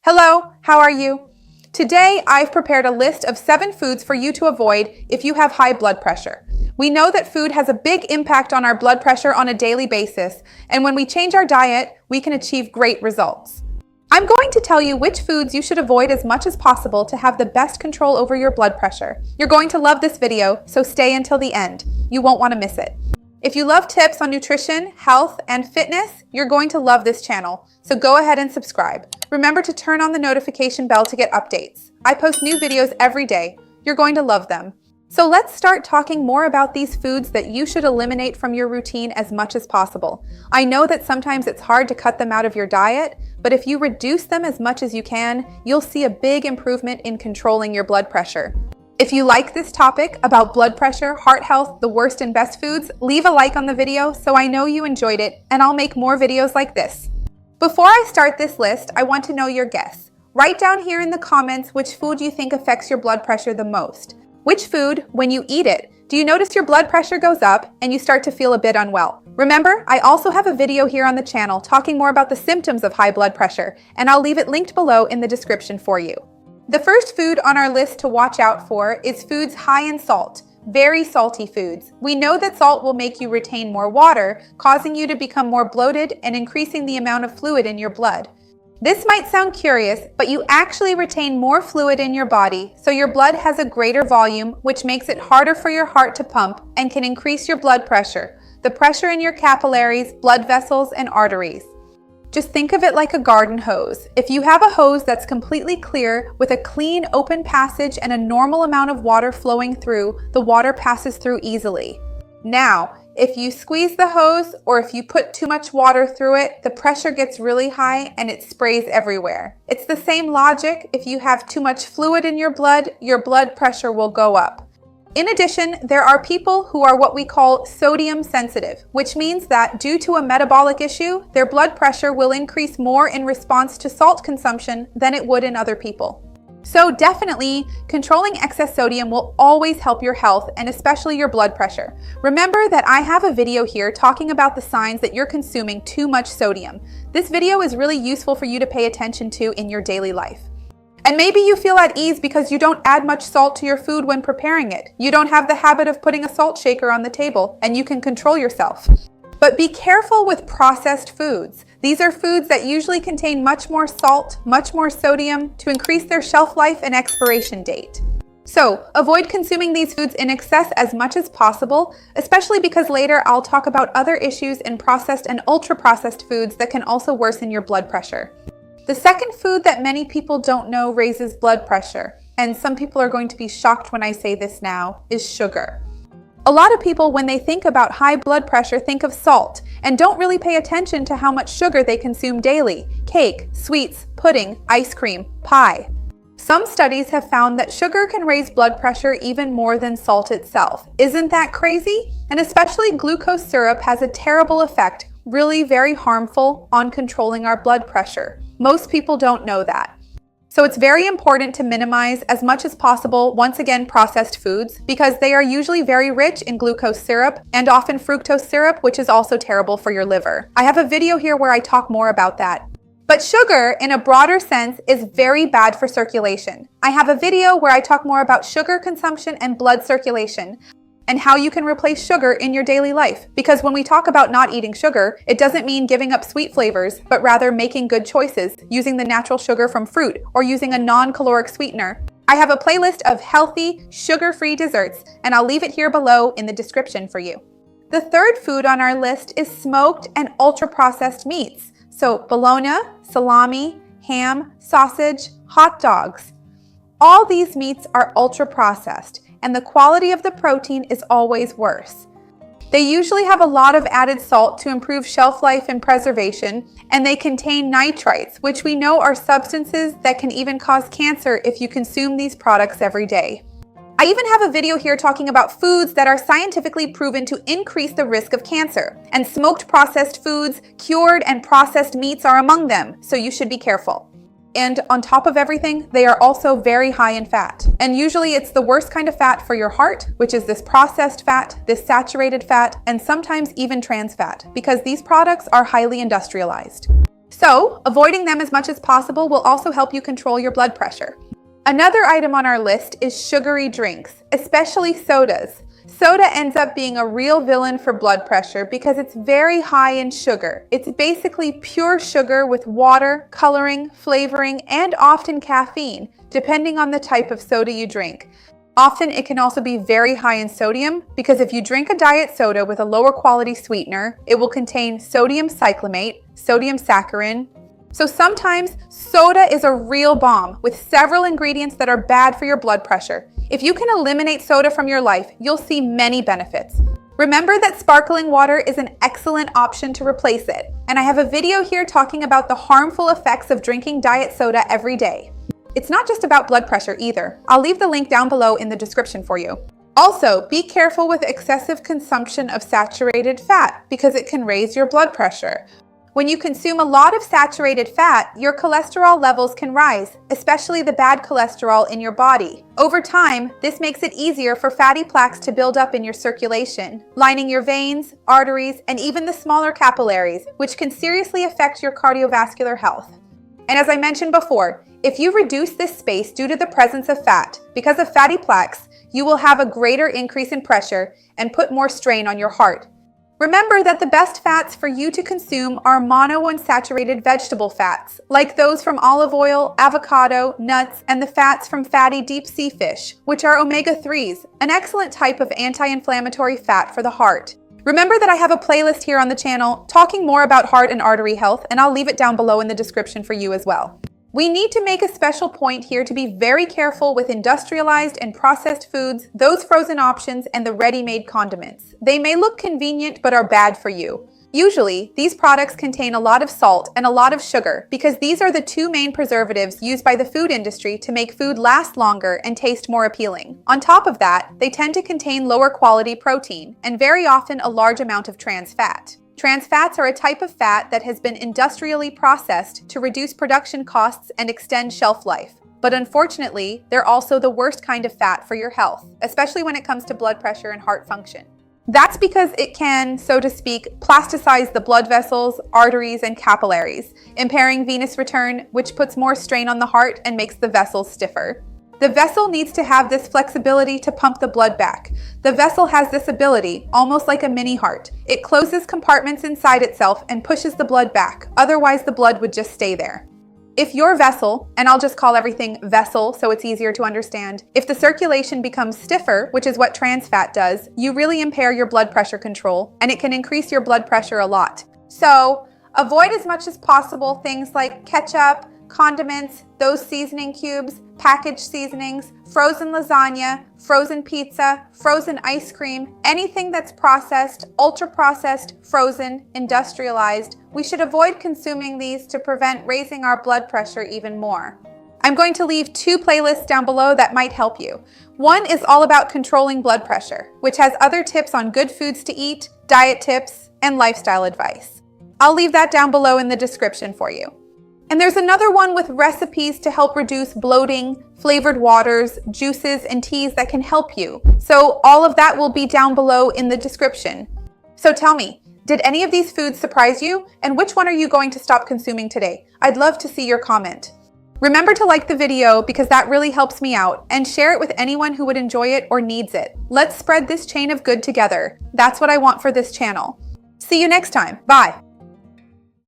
Hello, how are you? Today, I've prepared a list of 7 foods for you to avoid if you have high blood pressure. We know that food has a big impact on our blood pressure on a daily basis, and when we change our diet, we can achieve great results. I'm going to tell you which foods you should avoid as much as possible to have the best control over your blood pressure. You're going to love this video, so stay until the end. You won't want to miss it. If you love tips on nutrition, health, and fitness, you're going to love this channel, so go ahead and subscribe. Remember to turn on the notification bell to get updates. I post new videos every day. You're going to love them. So let's start talking more about these foods that you should eliminate from your routine as much as possible. I know that sometimes it's hard to cut them out of your diet, but if you reduce them as much as you can, you'll see a big improvement in controlling your blood pressure. If you like this topic about blood pressure, heart health, the worst and best foods, leave a like on the video so I know you enjoyed it, and I'll make more videos like this. Before I start this list, I want to know your guess. Write down here in the comments which food you think affects your blood pressure the most. Which food, when you eat it, do you notice your blood pressure goes up and you start to feel a bit unwell? Remember, I also have a video here on the channel talking more about the symptoms of high blood pressure, and I'll leave it linked below in the description for you. The first food on our list to watch out for is foods high in salt, very salty foods. We know that salt will make you retain more water, causing you to become more bloated and increasing the amount of fluid in your blood. This might sound curious, but you actually retain more fluid in your body, so your blood has a greater volume, which makes it harder for your heart to pump and can increase your blood pressure, the pressure in your capillaries, blood vessels, and arteries. Just think of it like a garden hose. If you have a hose that's completely clear with a clean open passage and a normal amount of water flowing through, the water passes through easily. Now, if you squeeze the hose or if you put too much water through it, the pressure gets really high and it sprays everywhere. It's the same logic. If you have too much fluid in your blood pressure will go up. In addition, there are people who are what we call sodium sensitive, which means that due to a metabolic issue, their blood pressure will increase more in response to salt consumption than it would in other people. So definitely, controlling excess sodium will always help your health and especially your blood pressure. Remember that I have a video here talking about the signs that you're consuming too much sodium. This video is really useful for you to pay attention to in your daily life. And maybe you feel at ease because you don't add much salt to your food when preparing it. You don't have the habit of putting a salt shaker on the table, and you can control yourself. But be careful with processed foods. These are foods that usually contain much more salt, much more sodium to increase their shelf life and expiration date. So avoid consuming these foods in excess as much as possible, especially because later I'll talk about other issues in processed and ultra-processed foods that can also worsen your blood pressure. The second food that many people don't know raises blood pressure, and some people are going to be shocked when I say this now, is sugar. A lot of people, when they think about high blood pressure, think of salt and don't really pay attention to how much sugar they consume daily: cake, sweets, pudding, ice cream, pie. Some studies have found that sugar can raise blood pressure even more than salt itself. Isn't that crazy? And especially glucose syrup has a terrible effect, really very harmful, on controlling our blood pressure. Most people don't know that. So it's very important to minimize as much as possible, once again, processed foods, because they are usually very rich in glucose syrup and often fructose syrup, which is also terrible for your liver. I have a video here where I talk more about that. But sugar, in a broader sense, is very bad for circulation. I have a video where I talk more about sugar consumption and blood circulation, and how you can replace sugar in your daily life. Because when we talk about not eating sugar, it doesn't mean giving up sweet flavors, but rather making good choices, using the natural sugar from fruit, or using a non-caloric sweetener. I have a playlist of healthy, sugar-free desserts, and I'll leave it here below in the description for you. The third food on our list is smoked and ultra-processed meats. So bologna, salami, ham, sausage, hot dogs. All these meats are ultra-processed, and the quality of the protein is always worse. They usually have a lot of added salt to improve shelf life and preservation, and they contain nitrites, which we know are substances that can even cause cancer if you consume these products every day. I even have a video here talking about foods that are scientifically proven to increase the risk of cancer, and smoked processed foods, cured and processed meats are among them, so you should be careful. And on top of everything, they are also very high in fat. And usually it's the worst kind of fat for your heart, which is this processed fat, this saturated fat, and sometimes even trans fat, because these products are highly industrialized. So, avoiding them as much as possible will also help you control your blood pressure. Another item on our list is sugary drinks, especially sodas. Soda ends up being a real villain for blood pressure because it's very high in sugar. It's basically pure sugar with water, coloring, flavoring, and often caffeine, depending on the type of soda you drink. Often it can also be very high in sodium because if you drink a diet soda with a lower quality sweetener, it will contain sodium cyclamate, sodium saccharin. So sometimes soda is a real bomb with several ingredients that are bad for your blood pressure. If you can eliminate soda from your life, you'll see many benefits. Remember that sparkling water is an excellent option to replace it. And I have a video here talking about the harmful effects of drinking diet soda every day. It's not just about blood pressure either. I'll leave the link down below in the description for you. Also, be careful with excessive consumption of saturated fat because it can raise your blood pressure. When you consume a lot of saturated fat, your cholesterol levels can rise, especially the bad cholesterol in your body. Over time, this makes it easier for fatty plaques to build up in your circulation, lining your veins, arteries, and even the smaller capillaries, which can seriously affect your cardiovascular health. And as I mentioned before, if you reduce this space due to the presence of fat, because of fatty plaques, you will have a greater increase in pressure and put more strain on your heart. Remember that the best fats for you to consume are monounsaturated vegetable fats, like those from olive oil, avocado, nuts, and the fats from fatty deep sea fish, which are omega-3s, an excellent type of anti-inflammatory fat for the heart. Remember that I have a playlist here on the channel talking more about heart and artery health, and I'll leave it down below in the description for you as well. We need to make a special point here to be very careful with industrialized and processed foods, those frozen options, and the ready-made condiments. They may look convenient but are bad for you. Usually, these products contain a lot of salt and a lot of sugar because these are the two main preservatives used by the food industry to make food last longer and taste more appealing. On top of that, they tend to contain lower quality protein and very often a large amount of trans fat. Trans fats are a type of fat that has been industrially processed to reduce production costs and extend shelf life. But unfortunately, they're also the worst kind of fat for your health, especially when it comes to blood pressure and heart function. That's because it can, so to speak, plasticize the blood vessels, arteries, and capillaries, impairing venous return, which puts more strain on the heart and makes the vessels stiffer. The vessel needs to have this flexibility to pump the blood back. The vessel has this ability, almost like a mini heart. It closes compartments inside itself and pushes the blood back, otherwise the blood would just stay there. If your vessel, and I'll just call everything vessel so it's easier to understand, if the circulation becomes stiffer, which is what trans fat does, you really impair your blood pressure control, and it can increase your blood pressure a lot. So, avoid as much as possible things like ketchup, condiments, those seasoning cubes, packaged seasonings, frozen lasagna, frozen pizza, frozen ice cream, anything that's processed, ultra-processed, frozen, industrialized. We should avoid consuming these to prevent raising our blood pressure even more. I'm going to leave 2 playlists down below that might help you. One is all about controlling blood pressure, which has other tips on good foods to eat, diet tips, and lifestyle advice. I'll leave that down below in the description for you. And there's another one with recipes to help reduce bloating, flavored waters, juices, and teas that can help you. So all of that will be down below in the description. So tell me, did any of these foods surprise you? And which one are you going to stop consuming today? I'd love to see your comment. Remember to like the video because that really helps me out, and share it with anyone who would enjoy it or needs it. Let's spread this chain of good together. That's what I want for this channel. See you next time. Bye.